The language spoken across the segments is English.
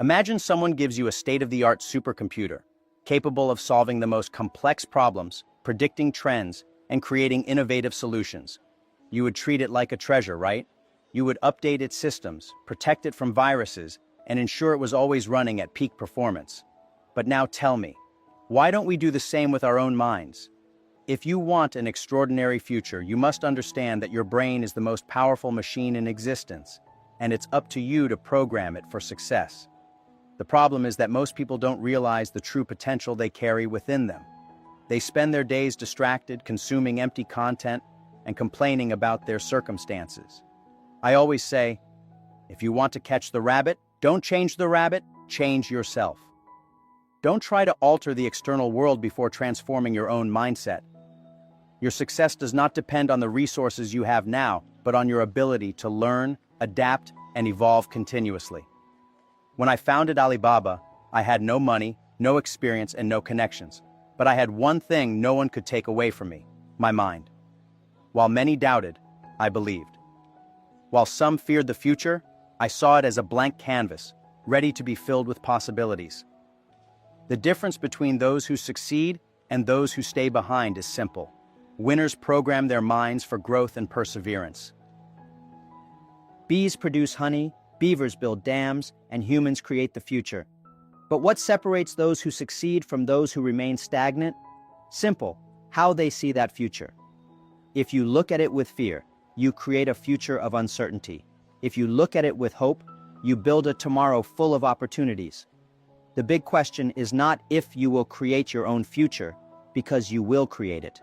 Imagine someone gives you a state-of-the-art supercomputer, capable of solving the most complex problems, predicting trends, and creating innovative solutions. You would treat it like a treasure, right? You would update its systems, protect it from viruses, and ensure it was always running at peak performance. But now tell me, why don't we do the same with our own minds? If you want an extraordinary future, you must understand that your brain is the most powerful machine in existence, and it's up to you to program it for success. The problem is that most people don't realize the true potential they carry within them. They spend their days distracted, consuming empty content, and complaining about their circumstances. I always say, if you want to catch the rabbit, don't change the rabbit, change yourself. Don't try to alter the external world before transforming your own mindset. Your success does not depend on the resources you have now, but on your ability to learn, adapt, and evolve continuously. When I founded Alibaba, I had no money, no experience, and no connections. But I had one thing no one could take away from me: my mind. While many doubted, I believed. While some feared the future, I saw it as a blank canvas, ready to be filled with possibilities. The difference between those who succeed and those who stay behind is simple. Winners program their minds for growth and perseverance. Bees produce honey, beavers build dams, and humans create the future. But what separates those who succeed from those who remain stagnant? Simple: how they see that future. If you look at it with fear, you create a future of uncertainty. If you look at it with hope, you build a tomorrow full of opportunities. The big question is not if you will create your own future, because you will create it.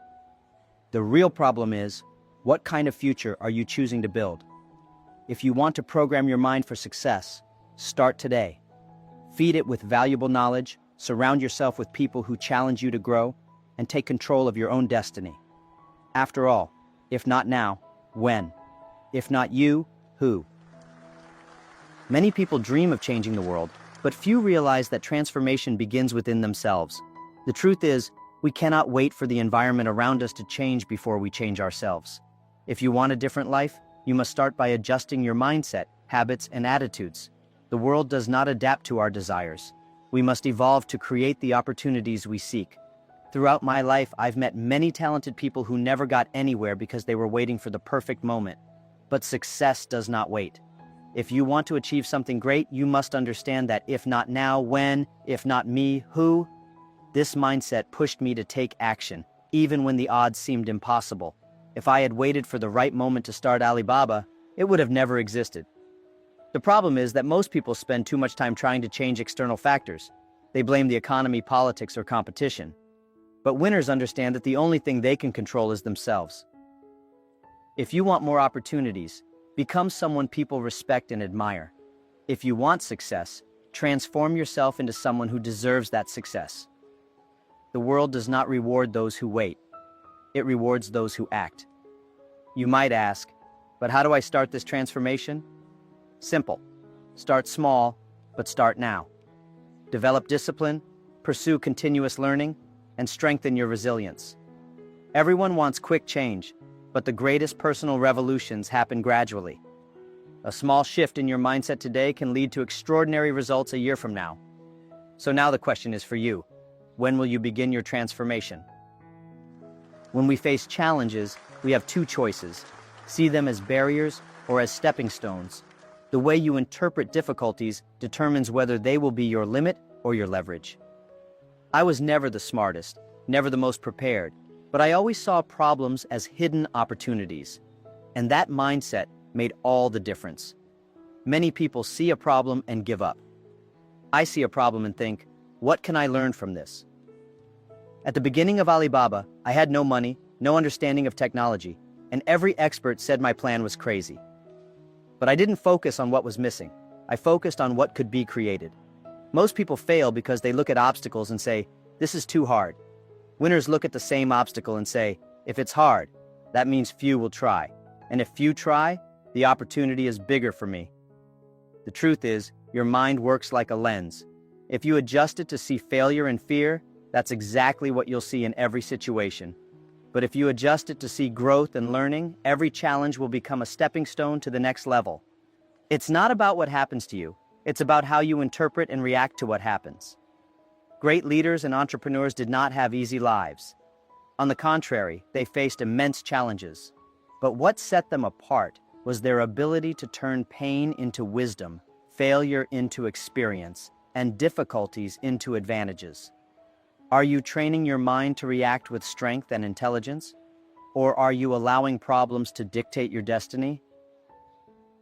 The real problem is, what kind of future are you choosing to build? If you want to program your mind for success, start today. Feed it with valuable knowledge, surround yourself with people who challenge you to grow, and take control of your own destiny. After all, if not now, when? If not you, who? Many people dream of changing the world, but few realize that transformation begins within themselves. The truth is, we cannot wait for the environment around us to change before we change ourselves. If you want a different life, you must start by adjusting your mindset, habits, and attitudes. The world does not adapt to our desires. We must evolve to create the opportunities we seek. Throughout my life, I've met many talented people who never got anywhere because they were waiting for the perfect moment. But success does not wait. If you want to achieve something great, you must understand that if not now, when? If not me, who? This mindset pushed me to take action, even when the odds seemed impossible. If I had waited for the right moment to start Alibaba, it would have never existed. The problem is that most people spend too much time trying to change external factors. They blame the economy, politics, or competition. But winners understand that the only thing they can control is themselves. If you want more opportunities, become someone people respect and admire. If you want success, transform yourself into someone who deserves that success. The world does not reward those who wait. It rewards those who act. You might ask, but how do I start this transformation? Simple. Start small, but start now. Develop discipline, pursue continuous learning, and strengthen your resilience. Everyone wants quick change, but the greatest personal revolutions happen gradually. A small shift in your mindset today can lead to extraordinary results a year from now. So now the question is for you. When will you begin your transformation? When we face challenges, we have two choices: see them as barriers or as stepping stones. The way you interpret difficulties determines whether they will be your limit or your leverage. I was never the smartest, never the most prepared, but I always saw problems as hidden opportunities. And that mindset made all the difference. Many people see a problem and give up. I see a problem and think, what can I learn from this? At the beginning of Alibaba, I had no money, no understanding of technology, and every expert said my plan was crazy. But I didn't focus on what was missing. I focused on what could be created. Most people fail because they look at obstacles and say, this is too hard. Winners look at the same obstacle and say, if it's hard, that means few will try. And if few try, the opportunity is bigger for me. The truth is, your mind works like a lens. If you adjust it to see failure and fear, that's exactly what you'll see in every situation. But if you adjust it to see growth and learning, every challenge will become a stepping stone to the next level. It's not about what happens to you, It's about how you interpret and react to what happens. Great leaders and entrepreneurs did not have easy lives. On the contrary, they faced immense challenges. But what set them apart was their ability to turn pain into wisdom, failure into experience, and difficulties into advantages. Are you training your mind to react with strength and intelligence? Or are you allowing problems to dictate your destiny?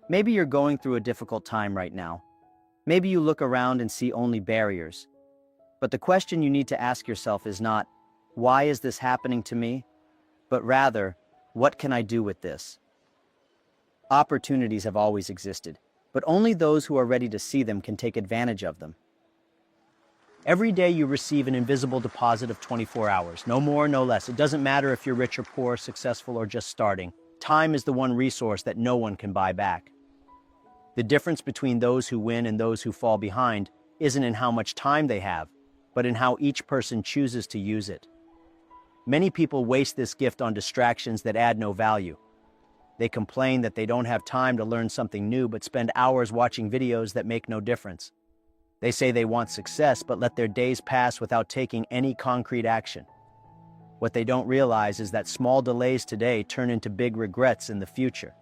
Maybe you're going through a difficult time right now. Maybe you look around and see only barriers. But the question you need to ask yourself is not, why is this happening to me? But rather, what can I do with this? Opportunities have always existed, but only those who are ready to see them can take advantage of them. Every day you receive an invisible deposit of 24 hours, no more, no less. It doesn't matter if you're rich or poor, successful or just starting. Time is the one resource that no one can buy back. The difference between those who win and those who fall behind isn't in how much time they have, but in how each person chooses to use it. Many people waste this gift on distractions that add no value. They complain that they don't have time to learn something new, but spend hours watching videos that make no difference. They say they want success, but let their days pass without taking any concrete action. What they don't realize is that small delays today turn into big regrets in the future.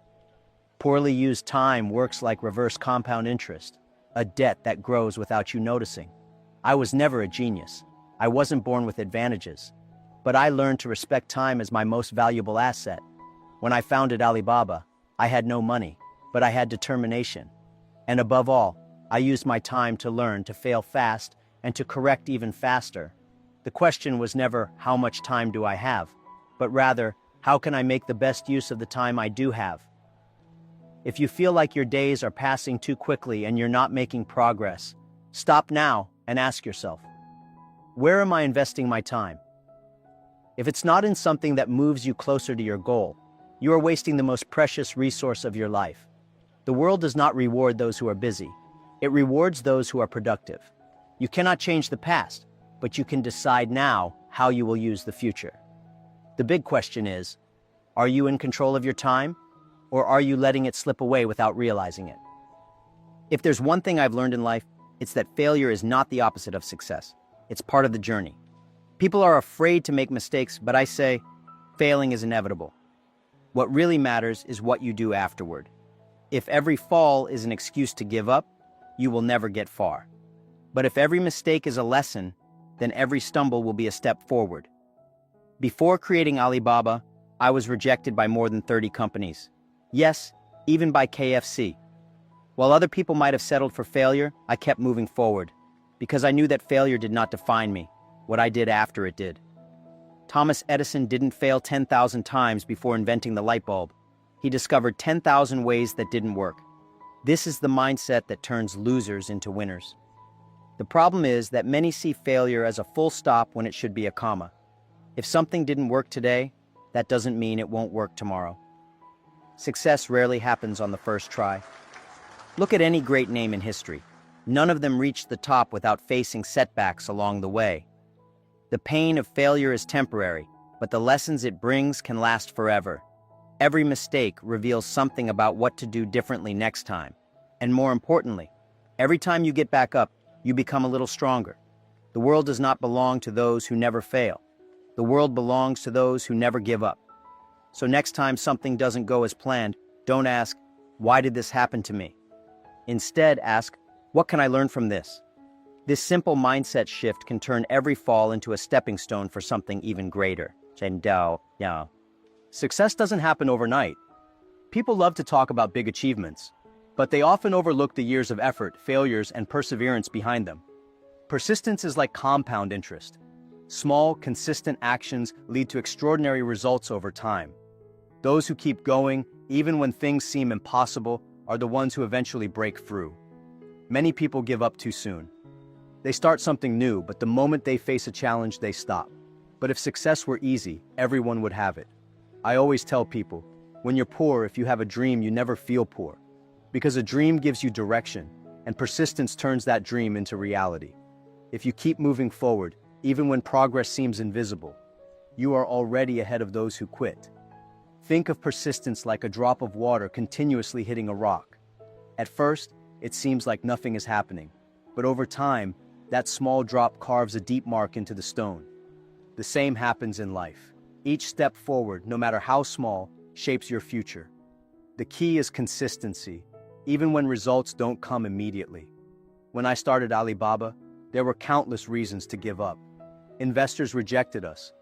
Poorly used time works like reverse compound interest, a debt that grows without you noticing. I was never a genius. I wasn't born with advantages. But I learned to respect time as my most valuable asset. When I founded Alibaba, I had no money, but I had determination. And above all, I used my time to learn to fail fast and to correct even faster. The question was never, how much time do I have? But rather, how can I make the best use of the time I do have? If you feel like your days are passing too quickly and you're not making progress, stop now and ask yourself, where am I investing my time? If it's not in something that moves you closer to your goal, you are wasting the most precious resource of your life. The world does not reward those who are busy. It rewards those who are productive. You cannot change the past, but you can decide now how you will use the future. The big question is, are you in control of your time, or are you letting it slip away without realizing it? If there's one thing I've learned in life, it's that failure is not the opposite of success. It's part of the journey. People are afraid to make mistakes, but I say, failing is inevitable. What really matters is what you do afterward. If every fall is an excuse to give up, you will never get far. But if every mistake is a lesson, then every stumble will be a step forward. Before creating Alibaba, I was rejected by more than 30 companies. Yes, even by KFC. While other people might have settled for failure, I kept moving forward, because I knew that failure did not define me, what I did after it did. Thomas Edison didn't fail 10,000 times before inventing the light bulb. He discovered 10,000 ways that didn't work. This is the mindset that turns losers into winners. The problem is that many see failure as a full stop when it should be a comma. If something didn't work today, that doesn't mean it won't work tomorrow. Success rarely happens on the first try. Look at any great name in history. None of them reached the top without facing setbacks along the way. The pain of failure is temporary, but the lessons it brings can last forever. Every mistake reveals something about what to do differently next time. And more importantly, every time you get back up, you become a little stronger. The world does not belong to those who never fail. The world belongs to those who never give up. So next time something doesn't go as planned, don't ask, why did this happen to me? Instead, ask, what can I learn from this? This simple mindset shift can turn every fall into a stepping stone for something even greater. Success doesn't happen overnight. People love to talk about big achievements, but they often overlook the years of effort, failures, and perseverance behind them. Persistence is like compound interest. Small, consistent actions lead to extraordinary results over time. Those who keep going, even when things seem impossible, are the ones who eventually break through. Many people give up too soon. They start something new, but the moment they face a challenge, they stop. But if success were easy, everyone would have it. I always tell people, when you're poor, if you have a dream, you never feel poor. Because a dream gives you direction, and persistence turns that dream into reality. If you keep moving forward, even when progress seems invisible, you are already ahead of those who quit. Think of persistence like a drop of water continuously hitting a rock. At first, it seems like nothing is happening. But over time, that small drop carves a deep mark into the stone. The same happens in life. Each step forward, no matter how small, shapes your future. The key is consistency, even when results don't come immediately. When I started Alibaba, there were countless reasons to give up. Investors rejected us.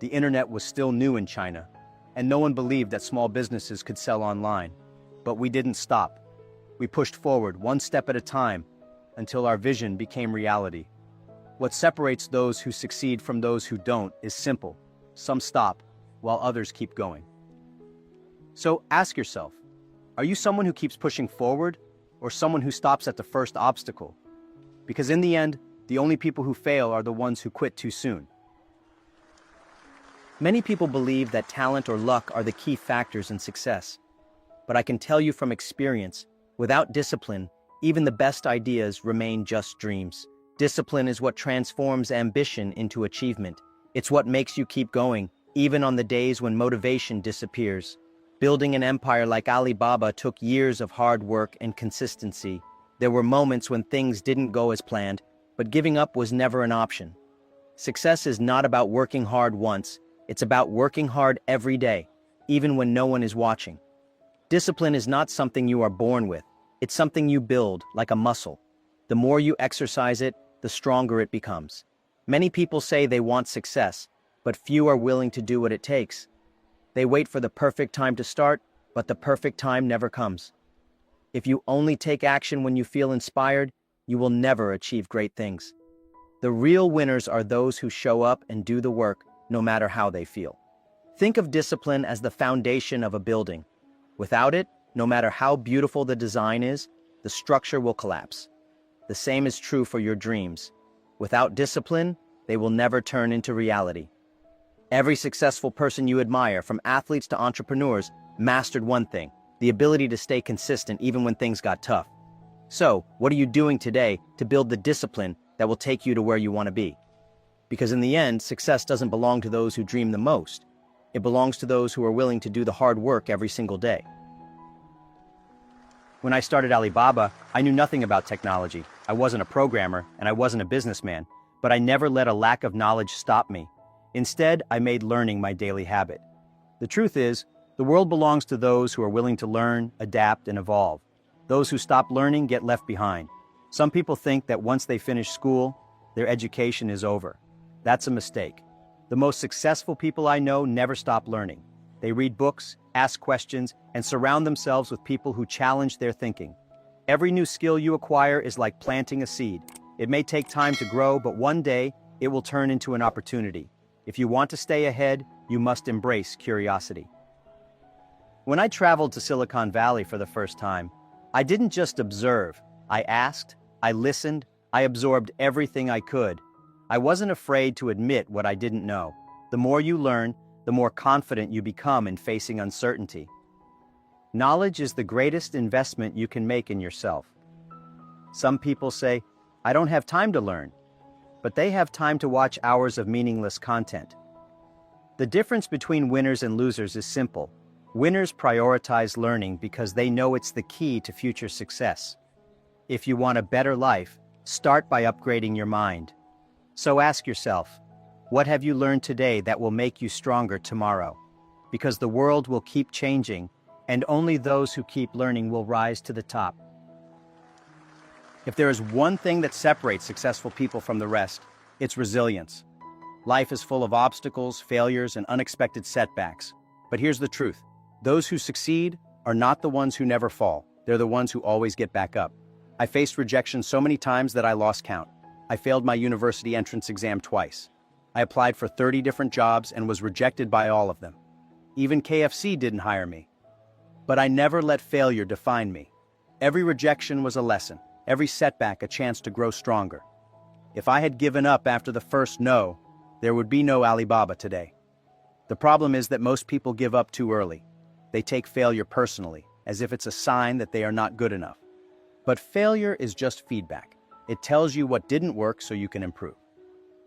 The internet was still new in China, and no one believed that small businesses could sell online. But we didn't stop. We pushed forward one step at a time until our vision became reality. What separates those who succeed from those who don't is simple. Some stop, while others keep going. So ask yourself, are you someone who keeps pushing forward, or someone who stops at the first obstacle? Because in the end, the only people who fail are the ones who quit too soon. Many people believe that talent or luck are the key factors in success. But I can tell you from experience, without discipline, even the best ideas remain just dreams. Discipline is what transforms ambition into achievement. It's what makes you keep going, even on the days when motivation disappears. Building an empire like Alibaba took years of hard work and consistency. There were moments when things didn't go as planned, but giving up was never an option. Success is not about working hard once, it's about working hard every day, even when no one is watching. Discipline is not something you are born with, it's something you build, like a muscle. The more you exercise it, the stronger it becomes. Many people say they want success, but few are willing to do what it takes. They wait for the perfect time to start, but the perfect time never comes. If you only take action when you feel inspired, you will never achieve great things. The real winners are those who show up and do the work, no matter how they feel. Think of discipline as the foundation of a building. Without it, no matter how beautiful the design is, the structure will collapse. The same is true for your dreams. Without discipline, they will never turn into reality. Every successful person you admire, from athletes to entrepreneurs, mastered one thing: the ability to stay consistent even when things got tough. So, what are you doing today to build the discipline that will take you to where you want to be? Because in the end, success doesn't belong to those who dream the most. It belongs to those who are willing to do the hard work every single day. When I started Alibaba, I knew nothing about technology. I wasn't a programmer, and I wasn't a businessman, but I never let a lack of knowledge stop me. Instead, I made learning my daily habit. The truth is, the world belongs to those who are willing to learn, adapt, and evolve. Those who stop learning get left behind. Some people think that once they finish school, their education is over. That's a mistake. The most successful people I know never stop learning. They read books, ask questions, and surround themselves with people who challenge their thinking. Every new skill you acquire is like planting a seed. It may take time to grow, but one day, it will turn into an opportunity. If you want to stay ahead, you must embrace curiosity. When I traveled to Silicon Valley for the first time, I didn't just observe. I asked, I listened, I absorbed everything I could. I wasn't afraid to admit what I didn't know. The more you learn, the more confident you become in facing uncertainty. Knowledge is the greatest investment you can make in yourself. Some people say, I don't have time to learn, but they have time to watch hours of meaningless content. The difference between winners and losers is simple. Winners prioritize learning because they know it's the key to future success. If you want a better life, start by upgrading your mind. So ask yourself, what have you learned today that will make you stronger tomorrow? Because the world will keep changing, and only those who keep learning will rise to the top. If there is one thing that separates successful people from the rest, it's resilience. Life is full of obstacles, failures, and unexpected setbacks. But here's the truth. Those who succeed are not the ones who never fall. They're the ones who always get back up. I faced rejection so many times that I lost count. I failed my university entrance exam twice. I applied for 30 different jobs and was rejected by all of them. Even KFC didn't hire me. But I never let failure define me. Every rejection was a lesson, every setback a chance to grow stronger. If I had given up after the first no, there would be no Alibaba today. The problem is that most people give up too early. They take failure personally, as if it's a sign that they are not good enough. But failure is just feedback. It tells you what didn't work so you can improve.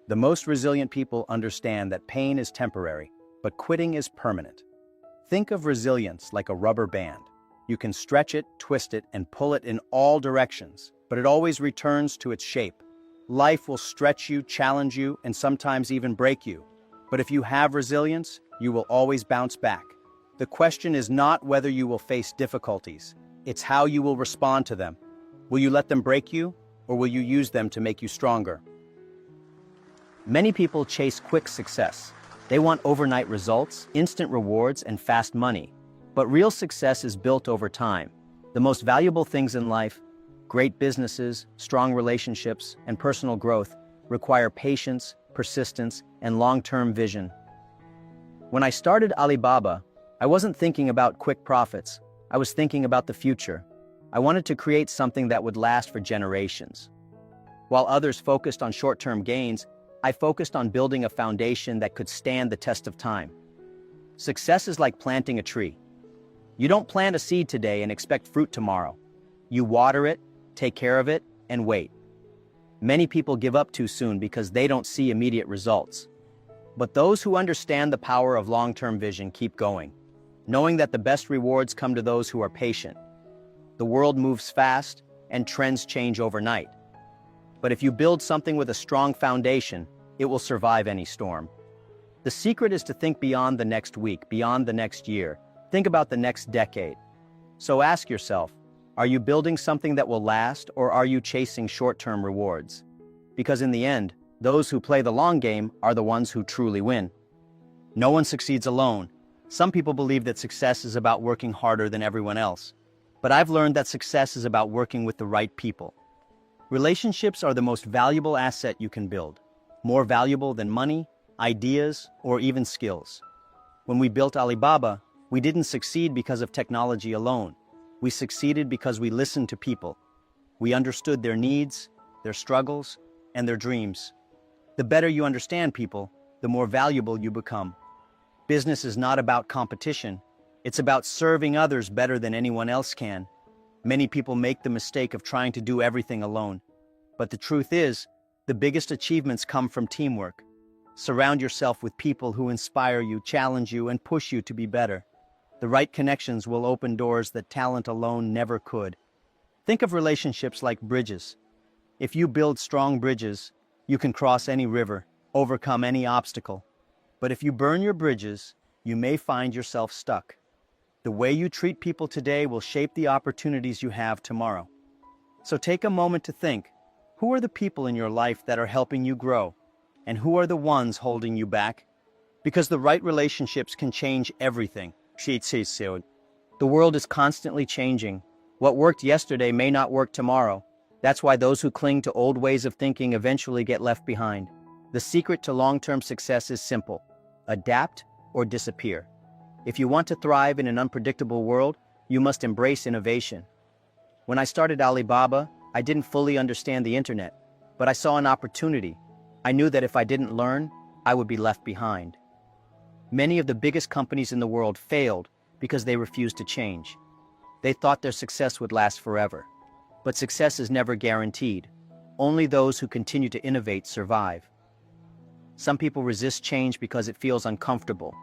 The most resilient people understand that pain is temporary, but quitting is permanent. Think of resilience like a rubber band. You can stretch it, twist it, and pull it in all directions, but it always returns to its shape. Life will stretch you, challenge you, and sometimes even break you. But if you have resilience, you will always bounce back. The question is not whether you will face difficulties, it's how you will respond to them. Will you let them break you, or will you use them to make you stronger? Many people chase quick success. They want overnight results, instant rewards, and fast money. But real success is built over time. The most valuable things in life, great businesses, strong relationships, and personal growth, require patience, persistence, and long-term vision. When I started Alibaba, I wasn't thinking about quick profits. I was thinking about the future. I wanted to create something that would last for generations. While others focused on short-term gains, I focused on building a foundation that could stand the test of time. Success is like planting a tree. You don't plant a seed today and expect fruit tomorrow. You water it, take care of it, and wait. Many people give up too soon because they don't see immediate results. But those who understand the power of long-term vision keep going, knowing that the best rewards come to those who are patient. The world moves fast, and trends change overnight. But if you build something with a strong foundation, it will survive any storm. The secret is to think beyond the next week, beyond the next year. Think about the next decade. So ask yourself, are you building something that will last, or are you chasing short-term rewards? Because in the end, those who play the long game are the ones who truly win. No one succeeds alone. Some people believe that success is about working harder than everyone else. But I've learned that success is about working with the right people. Relationships are the most valuable asset you can build, more valuable than money, ideas, or even skills. When we built Alibaba, we didn't succeed because of technology alone. We succeeded because we listened to people. We understood their needs, their struggles, and their dreams. The better you understand people, the more valuable you become. Business is not about competition. It's about serving others better than anyone else can. Many people make the mistake of trying to do everything alone. But the truth is, the biggest achievements come from teamwork. Surround yourself with people who inspire you, challenge you, and push you to be better. The right connections will open doors that talent alone never could. Think of relationships like bridges. If you build strong bridges, you can cross any river, overcome any obstacle. But if you burn your bridges, you may find yourself stuck. The way you treat people today will shape the opportunities you have tomorrow. So take a moment to think, who are the people in your life that are helping you grow? And who are the ones holding you back? Because the right relationships can change everything. The world is constantly changing. What worked yesterday may not work tomorrow. That's why those who cling to old ways of thinking eventually get left behind. The secret to long-term success is simple: adapt or disappear. If you want to thrive in an unpredictable world, you must embrace innovation. When I started Alibaba, I didn't fully understand the internet, but I saw an opportunity. I knew that if I didn't learn, I would be left behind. Many of the biggest companies in the world failed because they refused to change. They thought their success would last forever. But success is never guaranteed. Only those who continue to innovate survive. Some people resist change because it feels uncomfortable.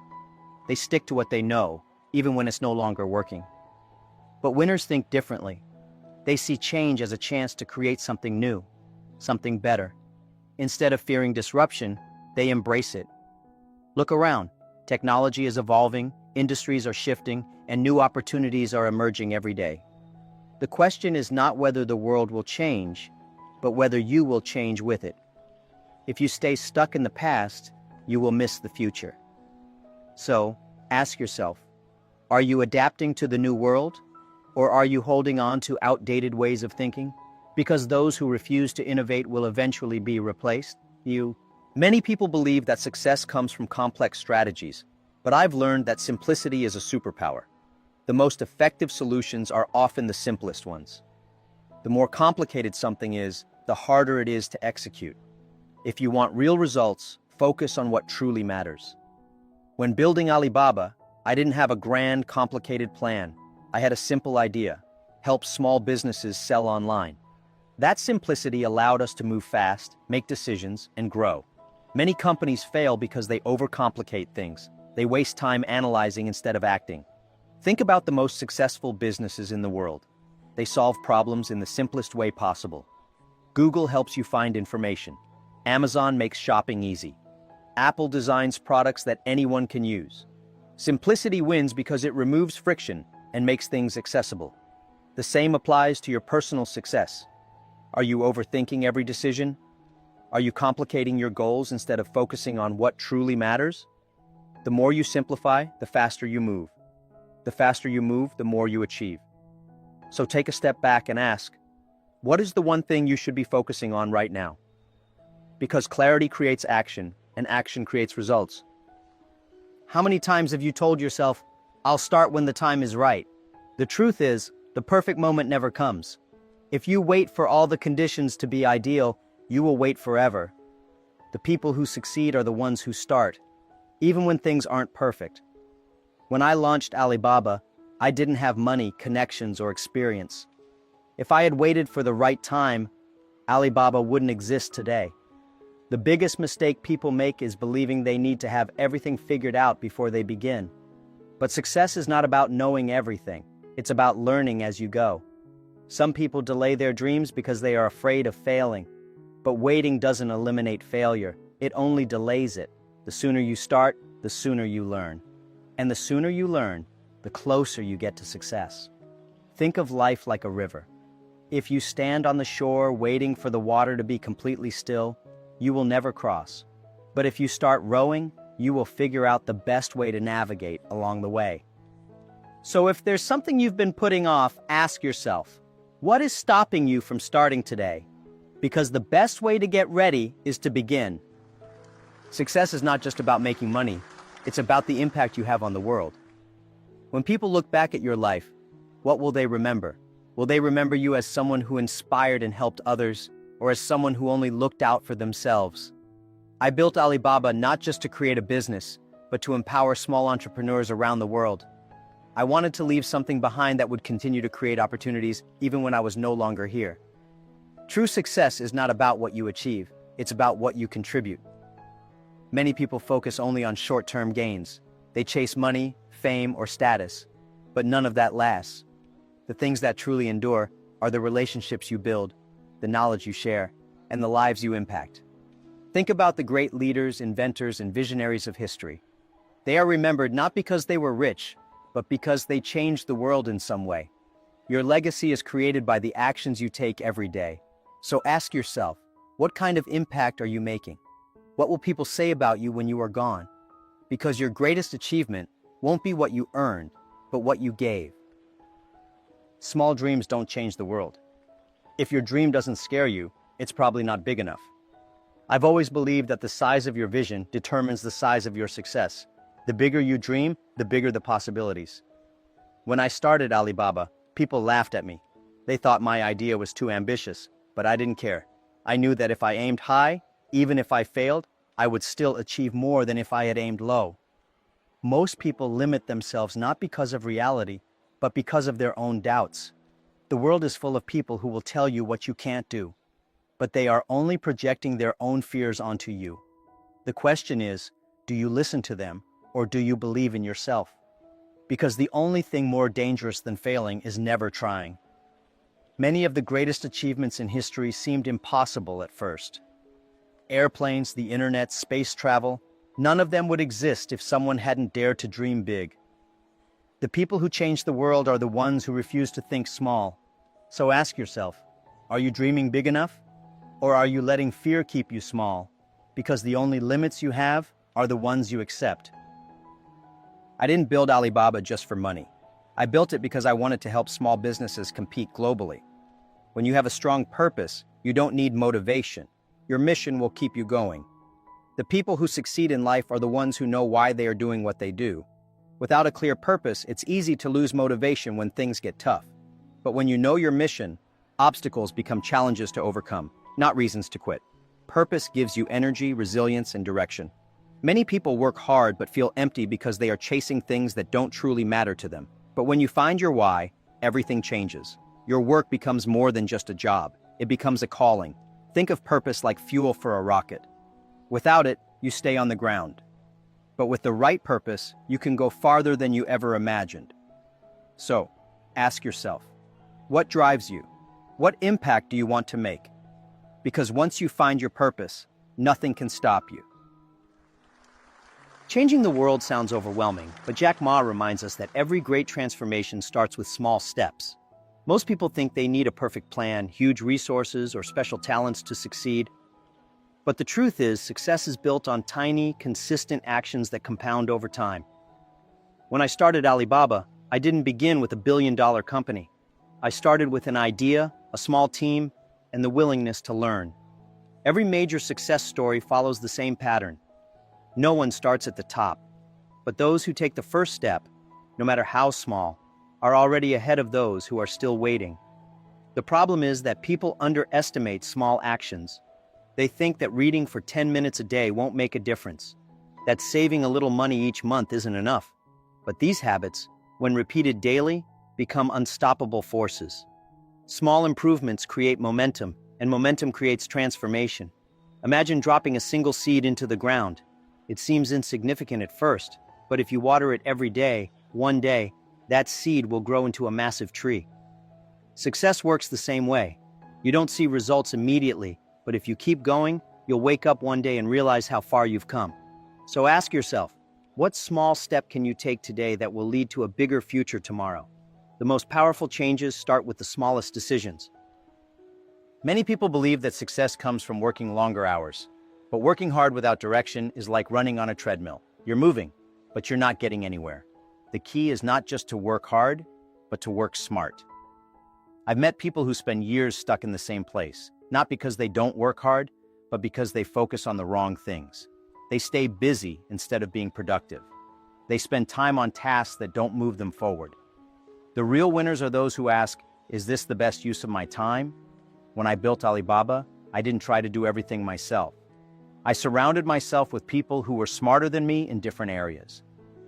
They stick to what they know, even when it's no longer working. But winners think differently. They see change as a chance to create something new, something better. Instead of fearing disruption, they embrace it. Look around. Technology is evolving, industries are shifting, and new opportunities are emerging every day. The question is not whether the world will change, but whether you will change with it. If you stay stuck in the past, you will miss the future. So, ask yourself, are you adapting to the new world? Or are you holding on to outdated ways of thinking? Because those who refuse to innovate will eventually be replaced. Many people believe that success comes from complex strategies, but I've learned that simplicity is a superpower. The most effective solutions are often the simplest ones. The more complicated something is, the harder it is to execute. If you want real results, focus on what truly matters. When building Alibaba, I didn't have a grand, complicated plan. I had a simple idea: help small businesses sell online. That simplicity allowed us to move fast, make decisions, and grow. Many companies fail because they overcomplicate things. They waste time analyzing instead of acting. Think about the most successful businesses in the world. They solve problems in the simplest way possible. Google helps you find information. Amazon makes shopping easy. Apple designs products that anyone can use. Simplicity wins because it removes friction and makes things accessible. The same applies to your personal success. Are you overthinking every decision? Are you complicating your goals instead of focusing on what truly matters? The more you simplify, the faster you move. The faster you move, the more you achieve. So take a step back and ask, what is the one thing you should be focusing on right now? Because clarity creates action, and action creates results. How many times have you told yourself, I'll start when the time is right? The truth is, the perfect moment never comes. If you wait for all the conditions to be ideal, you will wait forever. The people who succeed are the ones who start, even when things aren't perfect. When I launched Alibaba, I didn't have money, connections, or experience. If I had waited for the right time, Alibaba wouldn't exist today. The biggest mistake people make is believing they need to have everything figured out before they begin. But success is not about knowing everything. It's about learning as you go. Some people delay their dreams because they are afraid of failing. But waiting doesn't eliminate failure. It only delays it. The sooner you start, the sooner you learn. And the sooner you learn, the closer you get to success. Think of life like a river. If you stand on the shore waiting for the water to be completely still, you will never cross. But if you start rowing, you will figure out the best way to navigate along the way. So if there's something you've been putting off, ask yourself, what is stopping you from starting today? Because the best way to get ready is to begin. Success is not just about making money, it's about the impact you have on the world. When people look back at your life, what will they remember? Will they remember you as someone who inspired and helped others, or as someone who only looked out for themselves? I built Alibaba not just to create a business, but to empower small entrepreneurs around the world. I wanted to leave something behind that would continue to create opportunities even when I was no longer here. True success is not about what you achieve, it's about what you contribute. Many people focus only on short-term gains. They chase money, fame, or status, but none of that lasts. The things that truly endure are the relationships you build, the knowledge you share, and the lives you impact. Think about the great leaders, inventors, and visionaries of history. They are remembered not because they were rich, but because they changed the world in some way. Your legacy is created by the actions you take every day. So ask yourself, what kind of impact are you making? What will people say about you when you are gone? Because your greatest achievement won't be what you earned, but what you gave. Small dreams don't change the world. If your dream doesn't scare you, it's probably not big enough. I've always believed that the size of your vision determines the size of your success. The bigger you dream, the bigger the possibilities. When I started Alibaba, people laughed at me. They thought my idea was too ambitious, but I didn't care. I knew that if I aimed high, even if I failed, I would still achieve more than if I had aimed low. Most people limit themselves not because of reality, but because of their own doubts. The world is full of people who will tell you what you can't do, but they are only projecting their own fears onto you. The question is, do you listen to them, or do you believe in yourself? Because the only thing more dangerous than failing is never trying. Many of the greatest achievements in history seemed impossible at first. Airplanes, the internet, space travel, none of them would exist if someone hadn't dared to dream big. The people who change the world are the ones who refuse to think small. So ask yourself, are you dreaming big enough? Or are you letting fear keep you small? Because the only limits you have are the ones you accept. I didn't build Alibaba just for money. I built it because I wanted to help small businesses compete globally. When you have a strong purpose, you don't need motivation. Your mission will keep you going. The people who succeed in life are the ones who know why they are doing what they do. Without a clear purpose, it's easy to lose motivation when things get tough. But when you know your mission, obstacles become challenges to overcome, not reasons to quit. Purpose gives you energy, resilience, and direction. Many people work hard but feel empty because they are chasing things that don't truly matter to them. But when you find your why, everything changes. Your work becomes more than just a job. It becomes a calling. Think of purpose like fuel for a rocket. Without it, you stay on the ground. But with the right purpose, you can go farther than you ever imagined. So, ask yourself, what drives you? What impact do you want to make? Because once you find your purpose, nothing can stop you. Changing the world sounds overwhelming, but Jack Ma reminds us that every great transformation starts with small steps. Most people think they need a perfect plan, huge resources, or special talents to succeed. But the truth is, success is built on tiny, consistent actions that compound over time. When I started Alibaba, I didn't begin with a billion-dollar company. I started with an idea, a small team, and the willingness to learn. Every major success story follows the same pattern. No one starts at the top, but those who take the first step, no matter how small, are already ahead of those who are still waiting. The problem is that people underestimate small actions. They think that reading for 10 minutes a day won't make a difference, that saving a little money each month isn't enough. But these habits, when repeated daily, become unstoppable forces. Small improvements create momentum, and momentum creates transformation. Imagine dropping a single seed into the ground. It seems insignificant at first, but if you water it every day, one day, that seed will grow into a massive tree. Success works the same way. You don't see results immediately, but if you keep going, you'll wake up one day and realize how far you've come. So ask yourself, what small step can you take today that will lead to a bigger future tomorrow? The most powerful changes start with the smallest decisions. Many people believe that success comes from working longer hours. But working hard without direction is like running on a treadmill. You're moving, but you're not getting anywhere. The key is not just to work hard, but to work smart. I've met people who spend years stuck in the same place, not because they don't work hard, but because they focus on the wrong things. They stay busy instead of being productive. They spend time on tasks that don't move them forward. The real winners are those who ask, is this the best use of my time? When I built Alibaba, I didn't try to do everything myself. I surrounded myself with people who were smarter than me in different areas.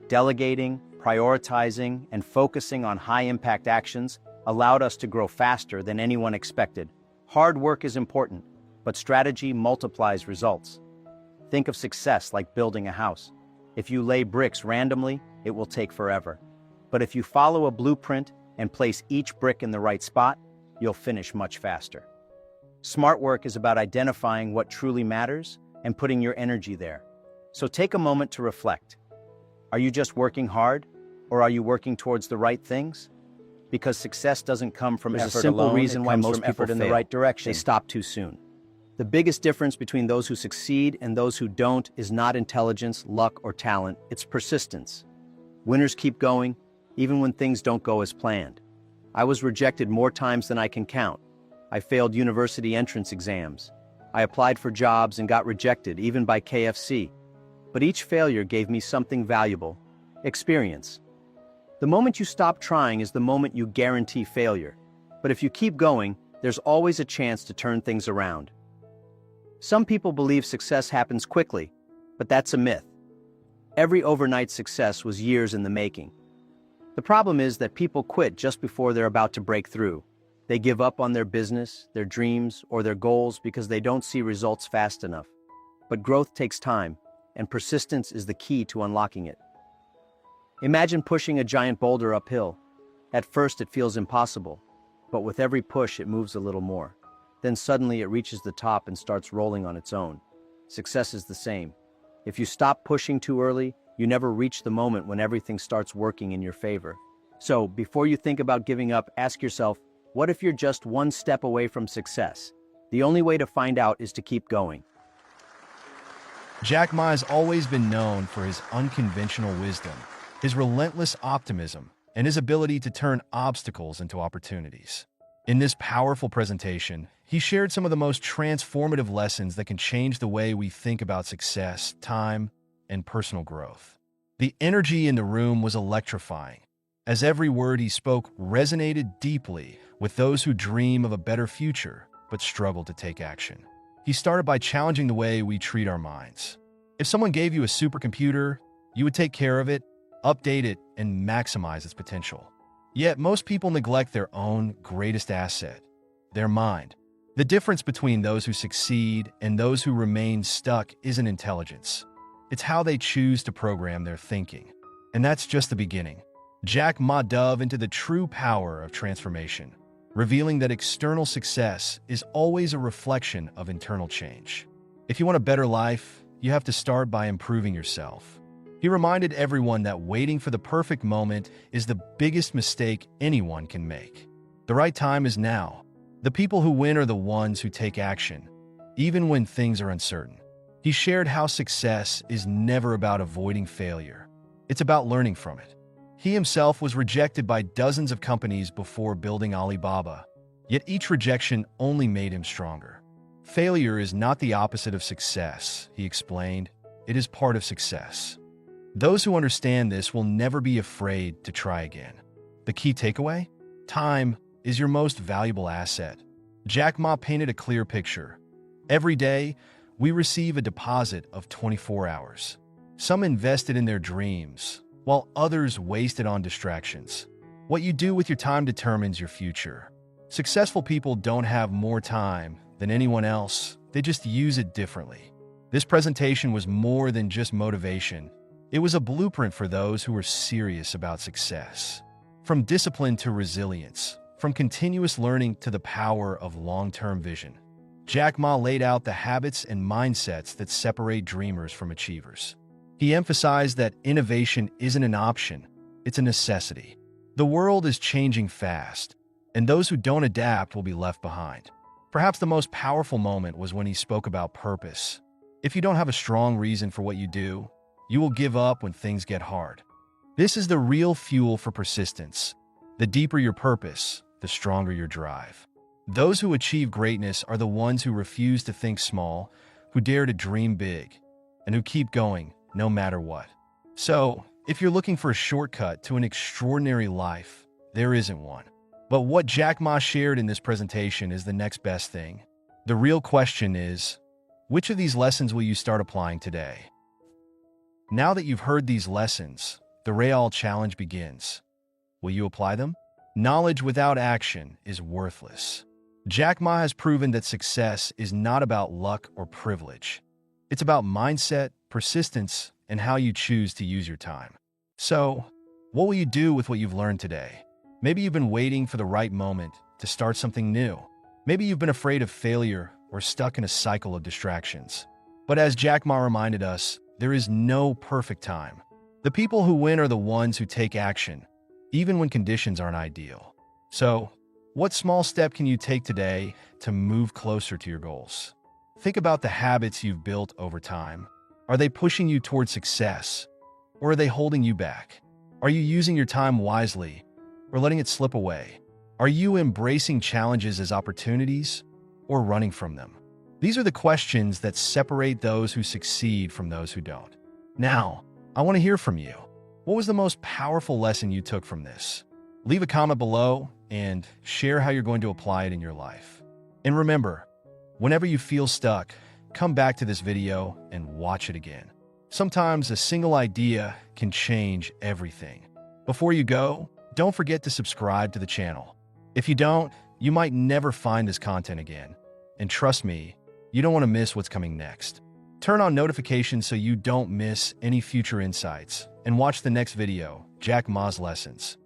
Delegating, prioritizing, and focusing on high-impact actions allowed us to grow faster than anyone expected. Hard work is important, but strategy multiplies results. Think of success like building a house. If you lay bricks randomly, it will take forever. But if you follow a blueprint and place each brick in the right spot, you'll finish much faster. Smart work is about identifying what truly matters and putting your energy there. So take a moment to reflect. Are you just working hard, or are you working towards the right things? Because success doesn't come from effort alone. There's a simple reason why most people fail in the right direction. They stop too soon. The biggest difference between those who succeed and those who don't is not intelligence, luck, or talent, it's persistence. Winners keep going, even when things don't go as planned. I was rejected more times than I can count. I failed university entrance exams. I applied for jobs and got rejected, even by KFC. But each failure gave me something valuable: experience. The moment you stop trying is the moment you guarantee failure. But if you keep going, there's always a chance to turn things around. Some people believe success happens quickly, but that's a myth. Every overnight success was years in the making. The problem is that people quit just before they're about to break through. They give up on their business, their dreams, or their goals because they don't see results fast enough. But growth takes time, and persistence is the key to unlocking it. Imagine pushing a giant boulder uphill. At first it feels impossible, but with every push it moves a little more. Then suddenly it reaches the top and starts rolling on its own. Success is the same. If you stop pushing too early, you never reach the moment when everything starts working in your favor. So, before you think about giving up, ask yourself, what if you're just one step away from success? The only way to find out is to keep going. Jack Ma has always been known for his unconventional wisdom, his relentless optimism, and his ability to turn obstacles into opportunities. In this powerful presentation, he shared some of the most transformative lessons that can change the way we think about success, time, and personal growth. The energy in the room was electrifying, as every word he spoke resonated deeply with those who dream of a better future but struggle to take action. He started by challenging the way we treat our minds. If someone gave you a supercomputer, you would take care of it, update it, and maximize its potential. Yet most people neglect their own greatest asset, their mind. The difference between those who succeed and those who remain stuck isn't intelligence. It's how they choose to program their thinking. And that's just the beginning. Jack Ma dove into the true power of transformation, revealing that external success is always a reflection of internal change. If you want a better life, you have to start by improving yourself. He reminded everyone that waiting for the perfect moment is the biggest mistake anyone can make. The right time is now. The people who win are the ones who take action, even when things are uncertain. He shared how success is never about avoiding failure. It's about learning from it. He himself was rejected by dozens of companies before building Alibaba, yet each rejection only made him stronger. Failure is not the opposite of success, he explained. It is part of success. Those who understand this will never be afraid to try again. The key takeaway? Time is your most valuable asset. Jack Ma painted a clear picture. Every day, we receive a deposit of 24 hours. Some invested in their dreams, while others wasted on distractions. What you do with your time determines your future. Successful people don't have more time than anyone else, they just use it differently. This presentation was more than just motivation. It was a blueprint for those who were serious about success. From discipline to resilience, from continuous learning to the power of long-term vision. Jack Ma laid out the habits and mindsets that separate dreamers from achievers. He emphasized that innovation isn't an option, it's a necessity. The world is changing fast, and those who don't adapt will be left behind. Perhaps the most powerful moment was when he spoke about purpose. If you don't have a strong reason for what you do, you will give up when things get hard. This is the real fuel for persistence. The deeper your purpose, the stronger your drive. Those who achieve greatness are the ones who refuse to think small, who dare to dream big, and who keep going no matter what. So, if you're looking for a shortcut to an extraordinary life, there isn't one. But what Jack Ma shared in this presentation is the next best thing. The real question is, which of these lessons will you start applying today? Now that you've heard these lessons, the real challenge begins. Will you apply them? Knowledge without action is worthless. Jack Ma has proven that success is not about luck or privilege. It's about mindset, persistence, and how you choose to use your time. So, what will you do with what you've learned today? Maybe you've been waiting for the right moment to start something new. Maybe you've been afraid of failure or stuck in a cycle of distractions. But as Jack Ma reminded us, there is no perfect time. The people who win are the ones who take action, even when conditions aren't ideal. So, what small step can you take today to move closer to your goals? Think about the habits you've built over time. Are they pushing you toward success, or are they holding you back? Are you using your time wisely, or letting it slip away? Are you embracing challenges as opportunities, or running from them? These are the questions that separate those who succeed from those who don't. Now, I want to hear from you. What was the most powerful lesson you took from this? Leave a comment below and share how you're going to apply it in your life. And remember, whenever you feel stuck, come back to this video and watch it again. Sometimes a single idea can change everything. Before you go, don't forget to subscribe to the channel. If you don't, you might never find this content again. And trust me, you don't want to miss what's coming next. Turn on notifications so you don't miss any future insights, and watch the next video, Jack Ma's Lessons.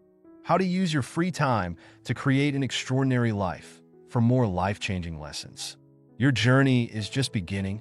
How to use your free time to create an extraordinary life, for more life-changing lessons. Your journey is just beginning.